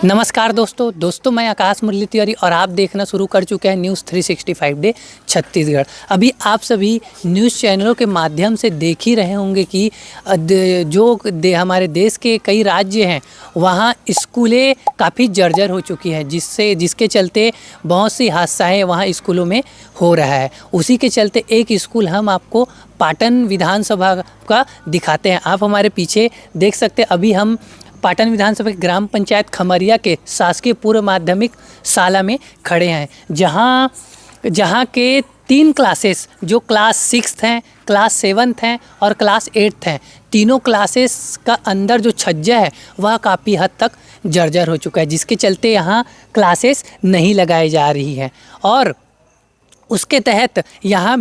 नमस्कार दोस्तों मैं आकाश मुरली तिवारी और आप देखना शुरू कर चुके हैं न्यूज़ 365 डे छत्तीसगढ़। अभी आप सभी न्यूज़ चैनलों के माध्यम से देख ही रहे होंगे कि हमारे देश के कई राज्य हैं वहाँ स्कूलें काफ़ी जर्जर हो चुकी हैं, जिसके चलते बहुत सी हादसाएँ वहाँ स्कूलों में हो रहा है। उसी के चलते एक स्कूल हम आपको पाटन विधानसभा का दिखाते हैं। आप हमारे पीछे देख सकते हैं, अभी हम पाटन विधानसभा के ग्राम पंचायत खमरिया के शासकीय पूर्व माध्यमिक शाला में खड़े हैं, जहां के 3 क्लासेस जो क्लास 6 हैं, क्लास 7 हैं और क्लास 8 हैं, तीनों क्लासेस का अंदर जो छज्जा है वह काफ़ी हद तक जर्जर हो चुका है, जिसके चलते यहाँ क्लासेस नहीं लगाई जा रही हैं। और उसके तहत यहाँ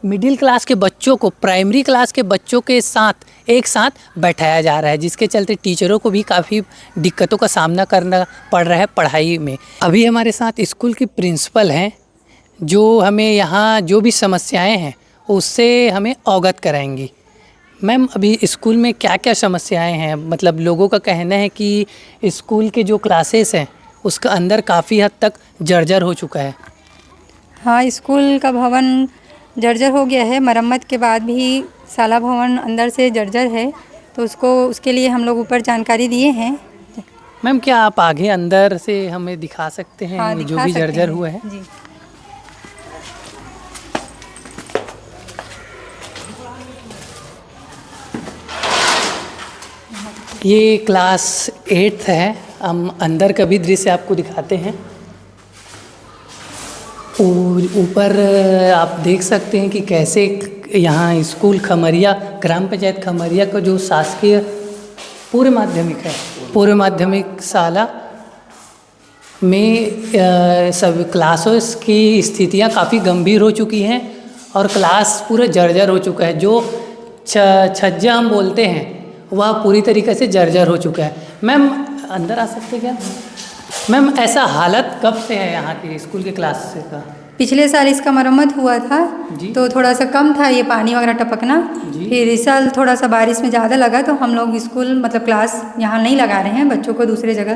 मिडिल क्लास के बच्चों को प्राइमरी क्लास के बच्चों के साथ एक साथ बैठाया जा रहा है, जिसके चलते टीचरों को भी काफ़ी दिक्कतों का सामना करना पड़ रहा है पढ़ाई में। अभी हमारे साथ स्कूल की प्रिंसिपल हैं, जो हमें यहाँ जो भी समस्याएं हैं उससे हमें अवगत कराएंगी। मैम, अभी स्कूल में क्या क्या समस्याएं हैं? मतलब लोगों का कहना है कि स्कूल के जो क्लासेस हैं उसका अंदर काफ़ी हद तक जर्जर हो चुका है। हाँ, स्कूल का भवन जर्जर हो गया है। मरम्मत के बाद भी शाला भवन अंदर से जर्जर है, तो उसके लिए हम लोग ऊपर जानकारी दिए हैं। मैम, क्या आप आगे अंदर से हमें दिखा सकते हैं? हाँ, जो भी जर्जर हुआ है जी। ये क्लास 8 है। हम अंदर का भी दृश्य आपको दिखाते हैं। ऊपर आप देख सकते हैं कि कैसे यहाँ स्कूल खमरिया, ग्राम पंचायत खमरिया का जो शासकीय पूर्व माध्यमिक शाला में सब क्लासों की स्थितियाँ काफ़ी गंभीर हो चुकी हैं और क्लास पूरा जर्जर हो चुका है। जो छज्जा हम बोलते हैं वह पूरी तरीके से जर्जर हो चुका है। मैम, अंदर आ सकते हैं क्या? मैम, ऐसा हालत कब से है यहाँ के स्कूल के क्लास का? पिछले साल इसका मरम्मत हुआ था तो थोड़ा सा कम था ये पानी वगैरह टपकना। फिर इस साल थोड़ा सा बारिश में ज़्यादा लगा तो हम लोग स्कूल मतलब क्लास यहाँ नहीं लगा रहे हैं, बच्चों को दूसरे जगह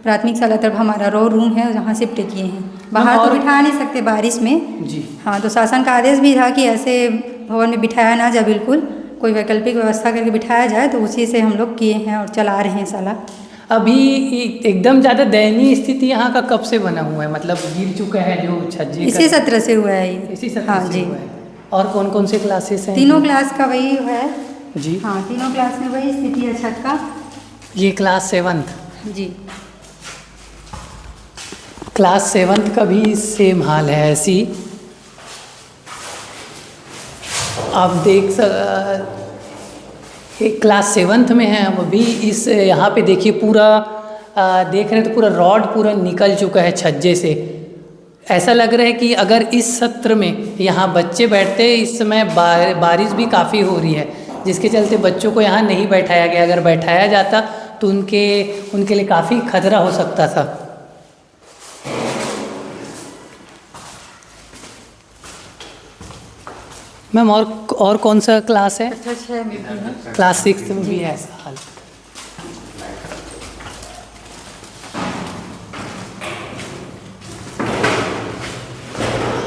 प्राथमिक शाला तरफ हमारा रूम है जहाँ शिफ्ट किए हैं। बाहर तो बिठा नहीं सकते बारिश में जी। हाँ, तो शासन का आदेश भी था कि ऐसे भवन में बिठाया ना जाए, बिल्कुल कोई वैकल्पिक व्यवस्था करके बिठाया जाए, तो उसी से हम लोग किए हैं और चला रहे हैं शाला। अभी एकदम ज़्यादा दयनीय स्थिति यहाँ का कब से बना हुआ है? मतलब गिर चुका है जो छज्जे? इसी सत्र से हुआ है ये। इसी सत्र से हुआ है। और कौन कौन से क्लासेस हैं? तीनों क्लास का वही है जी। हाँ, तीनों क्लास में वही स्थिति है छत का। ये क्लास 7 जी। क्लास 7 का भी सेम हाल है। ऐसी आप क्लास 7 में है हम अभी। इस यहाँ पे देखिए पूरा देख रहे हैं तो पूरा रॉड पूरा निकल चुका है छज्जे से। ऐसा लग रहा है कि अगर इस सत्र में यहाँ बच्चे बैठते, इस समय बारिश भी काफ़ी हो रही है, जिसके चलते बच्चों को यहाँ नहीं बैठाया गया। अगर बैठाया जाता तो उनके लिए काफ़ी खतरा हो सकता था। मैम, और कौन सा क्लास है? क्लास 6 में भी है ऐसा हाल।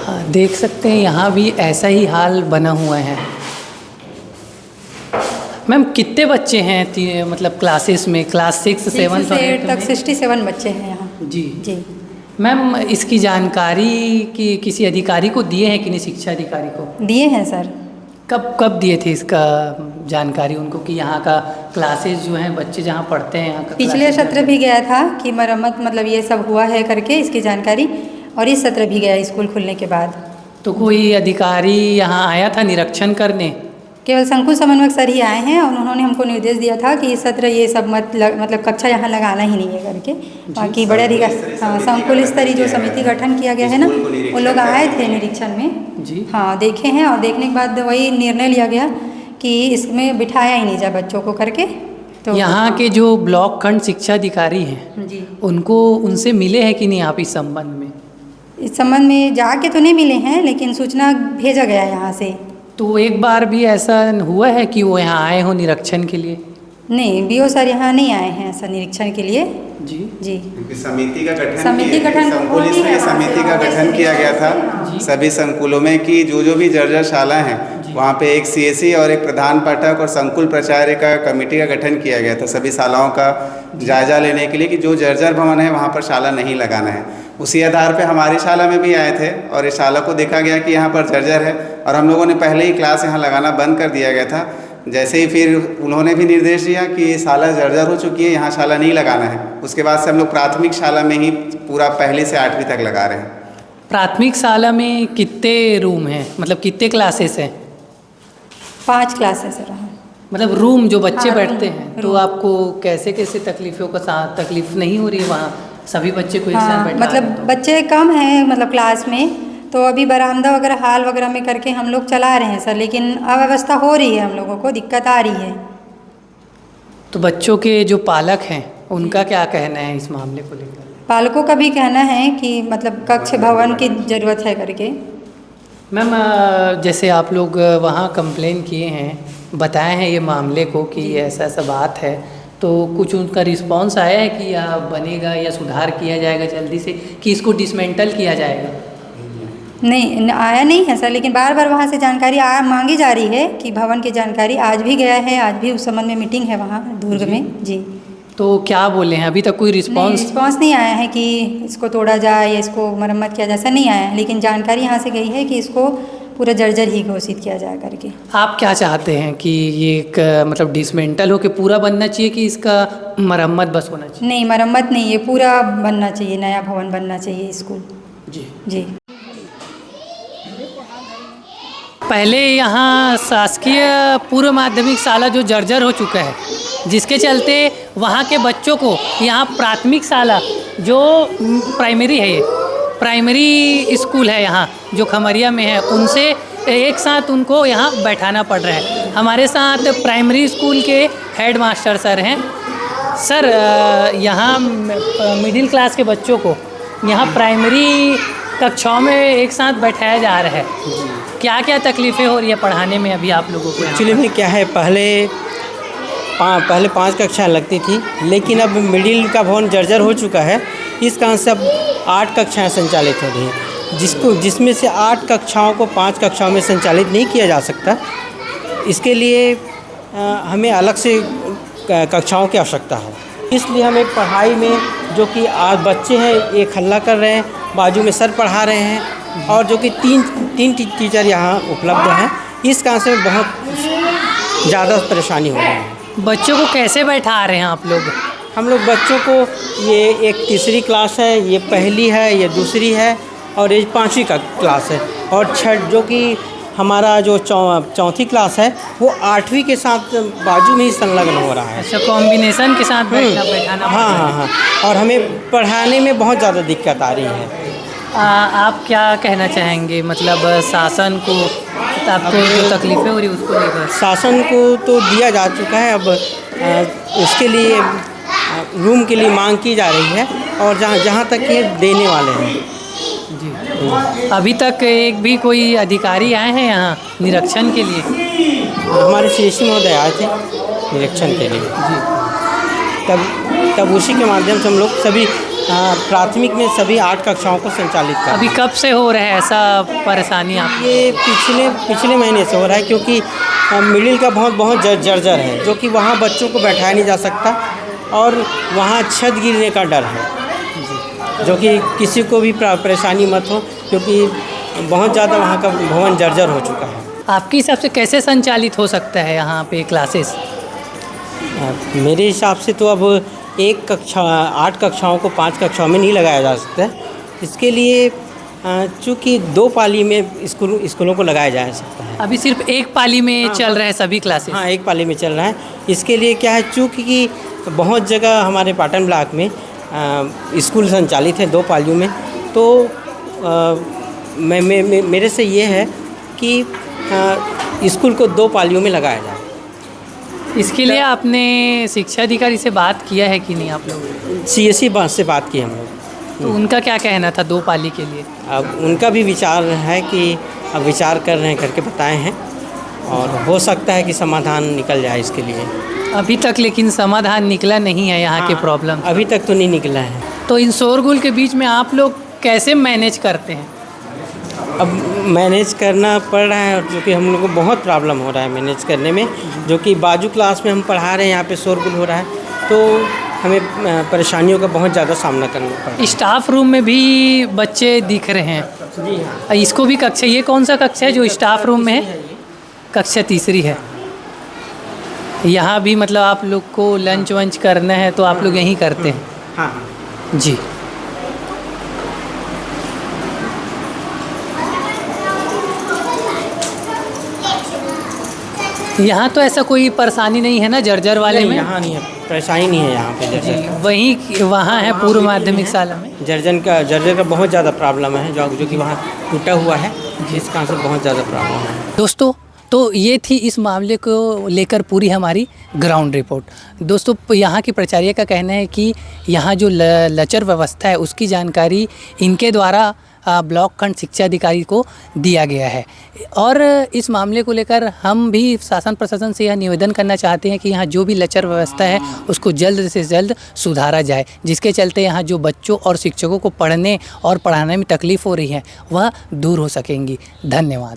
हाँ, देख सकते हैं यहाँ भी ऐसा ही हाल बना हुआ है। मैम, कितने बच्चे हैं मतलब क्लासेस में? क्लास 6, 7 से 8 तक 67 बच्चे हैं यहाँ जी जी। मैम, इसकी जानकारी कि किसी अधिकारी को दिए हैं कि नहीं? शिक्षा अधिकारी को दिए हैं सर। कब दिए थे इसका जानकारी उनको कि यहाँ का क्लासेस जो हैं, बच्चे जहाँ पढ़ते हैं यहाँ का? पिछले सत्र भी गया था कि मरम्मत मतलब ये सब हुआ है करके इसकी जानकारी, और इस सत्र भी गया स्कूल खुलने के बाद। तो कोई अधिकारी यहाँ आया था निरीक्षण करने? केवल संकुल समन्वयक सर ही आए हैं और उन्होंने हमको निर्देश दिया था कि इस सत्र ये सब मतलब कक्षा यहाँ लगाना ही नहीं है करके। बाकी बड़े अधिकारी, हाँ, संकुल स्तरीय जो समिति गठन किया गया है ना, वो लोग आए थे निरीक्षण में जी। हाँ, देखे हैं और देखने के बाद वही निर्णय लिया गया कि इसमें बिठाया ही नहीं जाए बच्चों को करके। तो यहाँ के जो ब्लॉक खंड शिक्षा अधिकारी हैं जी, उनसे मिले हैं कि नहीं आप इस संबंध में? इस संबंध में जाके तो नहीं मिले हैं, लेकिन सूचना भेजा गया यहाँ से। तो एक बार भी ऐसा हुआ है कि वो यहाँ आए हो निरीक्षण के लिए? नहीं, बीओ सर यहाँ नहीं आए हैं सर निरीक्षण के लिए। जी जी क्योंकि समिति का गठन समिति गठन संकुल होती इसलिए है, समिति का गठन किया गया था सभी संकुलों में कि जो भी जर्जर शाला हैं वहाँ पे एक सीएससी और एक प्रधान पाठक और संकुल प्राचार्य का कमेटी का गठन किया गया था सभी शालाओं का जायजा लेने के लिए कि जो जर्जर भवन है वहाँ पर शाला नहीं लगाना है। उसी आधार पे हमारी शाला में भी आए थे और इस शाला को देखा गया कि यहाँ पर जर्जर है और हम लोगों ने पहले ही क्लास यहाँ लगाना बंद कर दिया गया था। जैसे ही फिर उन्होंने भी निर्देश दिया कि ये शाला जर्जर हो चुकी है, यहाँ शाला नहीं लगाना है, उसके बाद से हम लोग प्राथमिक शाला में ही पूरा पहले से 8वीं तक लगा रहे हैं। प्राथमिक शाला में कितने रूम हैं, मतलब कितने क्लासेस हैं? 5 क्लासेस है। मतलब रूम जो बच्चे हाँ, बैठते रूम, हैं, तो रूम। आपको कैसे कैसे तकलीफ़ों का साथ तकलीफ नहीं हो रही है वहाँ सभी बच्चे को एक साथ हाँ, बैठा मतलब रहे हैं तो? बच्चे कम हैं मतलब क्लास में, तो अभी बरामदा वगैरह हाल वगैरह में करके हम लोग चला रहे हैं सर, लेकिन अव्यवस्था हो रही है, हम लोगों को दिक्कत आ रही है। तो बच्चों के जो पालक हैं उनका क्या कहना है इस मामले को लेकर? पालकों का भी कहना है कि मतलब कक्ष भवन की ज़रूरत है करके। मैम जैसे आप लोग वहाँ कंप्लेन किए हैं, बताए हैं ये मामले को कि ऐसा ऐसा बात है, तो कुछ उनका रिस्पांस आया है कि या बनेगा या सुधार किया जाएगा जल्दी से कि इसको डिसमेंटल किया जाएगा? नहीं आया नहीं है सर, लेकिन बार बार वहाँ से जानकारी मांगी जा रही है कि भवन की जानकारी। आज भी गया है, आज भी उस संबंध में मीटिंग है वहाँ दुर्ग में। जी तो क्या बोले हैं? अभी तक कोई रिस्पांस नहीं आया है कि इसको तोड़ा जाए या इसको मरम्मत किया जाए, ऐसा नहीं आया है, लेकिन जानकारी यहाँ से गई है कि इसको पूरा जर्जर ही घोषित किया जाए करके। आप क्या चाहते हैं कि ये एक मतलब डिसमेंटल हो के पूरा बनना चाहिए कि इसका मरम्मत बस होना चाहिए? नहीं, मरम्मत नहीं, ये पूरा बनना चाहिए, नया भवन बनना चाहिए स्कूल। जी जी पहले यहाँ शासकीय पूर्व माध्यमिक शाला जो जर्जर हो चुका है, जिसके चलते वहाँ के बच्चों को यहाँ प्राथमिक शाला जो प्राइमरी है, ये प्राइमरी स्कूल है यहाँ जो खमरिया में है, उनसे एक साथ उनको यहाँ बैठाना पड़ रहा है। हमारे साथ प्राइमरी स्कूल के हेड मास्टर सर हैं। सर यहाँ मिडिल क्लास के बच्चों को यहाँ प्राइमरी कक्षाओं में एक साथ बैठाया जा रहा है, क्या क्या तकलीफ़ें हो रही है पढ़ाने में अभी आप लोगों को? एक्चुअली में क्या है, पहले 5 कक्षाएँ लगती थी, लेकिन अब मिडिल का भवन जर्जर हो चुका है, इस कारण से अब 8 कक्षाएँ संचालित हो रही हैं, जिसमें से 8 कक्षाओं को 5 कक्षाओं में संचालित नहीं किया जा सकता। इसके लिए हमें अलग से कक्षाओं की आवश्यकता है। इसलिए हमें पढ़ाई में जो कि आज बच्चे हैं एक हल्ला कर रहे हैं, बाजू में सर पढ़ा रहे हैं और जो कि तीन टीचर यहाँ उपलब्ध हैं, इस कारण से बहुत ज़्यादा परेशानी हो रही है। बच्चों को कैसे बैठा रहे हैं आप लोग? हम लोग बच्चों को, ये एक तीसरी क्लास है, ये पहली है, ये दूसरी है और ये 5वीं का क्लास है, और छठ जो कि हमारा जो चौथी क्लास है वो 8वीं के साथ बाजू में ही संलग्न हो रहा है। अच्छा, कॉम्बिनेशन के साथ बैठाना हाँ, और हमें पढ़ाने में बहुत ज़्यादा दिक्कत आ रही है। आप क्या कहना चाहेंगे, मतलब शासन को आपको जो तकलीफ़ें हो रही है उसको लेकर? शासन को तो दिया जा चुका है, अब उसके लिए रूम के लिए मांग की जा रही है और जहाँ तक ये देने वाले हैं। जी अभी तक एक भी कोई अधिकारी आए हैं यहाँ निरीक्षण के लिए? हमारे सीएससी महोदय आए थे निरीक्षण के लिए जी। तब उसी के माध्यम से हम लोग सभी प्राथमिक में सभी 8 कक्षाओं को संचालित कर। अभी कब से हो रहा है ऐसा परेशानी आप? ये पिछले महीने से हो रहा है, क्योंकि मिडिल का बहुत जर्जर है, जो कि वहाँ बच्चों को बैठाया नहीं जा सकता और वहाँ छत गिरने का डर है, जो कि किसी को भी परेशानी मत हो, क्योंकि बहुत ज़्यादा वहाँ का भवन जर्जर हो चुका है। आपके हिसाब से कैसे संचालित हो सकता है यहाँ पे क्लासेस? मेरे हिसाब से तो अब 8 कक्षाओं को 5 कक्षाओं में नहीं लगाया जा सकता। इसके लिए चूँकि 2 पाली में स्कूलों को लगाया जा सकता है। अभी सिर्फ एक पाली में चल रहा है सभी क्लासेस? हाँ, एक पाली में चल रहा है। इसके लिए क्या है, चूँकि बहुत जगह हमारे पाटन ब्लॉक में स्कूल संचालित है 2 पालियों में, तो मेरे से ये है कि स्कूल को 2 पालियों में लगाया जाए। इसके लिए आपने शिक्षा अधिकारी से बात किया है कि नहीं आप लोग? सीएससी से बात की हम लोग। तो उनका क्या कहना था 2 पाली के लिए? अब उनका भी विचार है कि अब विचार कर रहे हैं, करके बताए हैं, और हो सकता है कि समाधान निकल जाए इसके लिए। अभी तक लेकिन समाधान निकला नहीं है यहाँ के प्रॉब्लम। अभी तक तो नहीं निकला है। तो इन शोरगुल के बीच में आप लोग कैसे मैनेज करते हैं? अब मैनेज करना पड़ रहा है, जो कि हम लोग को बहुत प्रॉब्लम हो रहा है मैनेज करने में, जो कि बाजू क्लास में हम पढ़ा रहे हैं, यहाँ पे शोरगुल हो रहा है, तो हमें परेशानियों का बहुत ज़्यादा सामना करना पड़ रहा है। स्टाफ रूम में भी बच्चे दिख रहे हैं। जी हाँ, इसको भी कक्षा, ये कौन सा कक्षा है जो स्टाफ रूम में है? कक्षा तीसरी है। यहाँ भी मतलब आप लोग को लंच वंच करना है तो आप लोग यहीं करते हैं? हाँ हाँ जी। यहाँ तो ऐसा कोई परेशानी नहीं है ना जर्जर वाले नहीं, में? यहाँ नहीं है, परेशानी नहीं है यहाँ पे जी, जर्जर। वहीं वहाँ है पूर्व माध्यमिक शाला में। जर्जर का बहुत ज़्यादा प्रॉब्लम है, जो कि वहाँ टूटा हुआ है, जिस कारण से बहुत ज़्यादा प्रॉब्लम है। दोस्तों, तो ये थी इस मामले को लेकर पूरी हमारी ग्राउंड रिपोर्ट। दोस्तों, यहाँ की प्राचार्य का कहना है कि यहाँ जो लचर व्यवस्था है उसकी जानकारी इनके द्वारा ब्लॉक खंड शिक्षा अधिकारी को दिया गया है, और इस मामले को लेकर हम भी शासन प्रशासन से यह निवेदन करना चाहते हैं कि यहाँ जो भी लचर व्यवस्था है उसको जल्द से जल्द सुधारा जाए, जिसके चलते यहाँ जो बच्चों और शिक्षकों को पढ़ने और पढ़ाने में तकलीफ़ हो रही है वह दूर हो सकेंगी। धन्यवाद।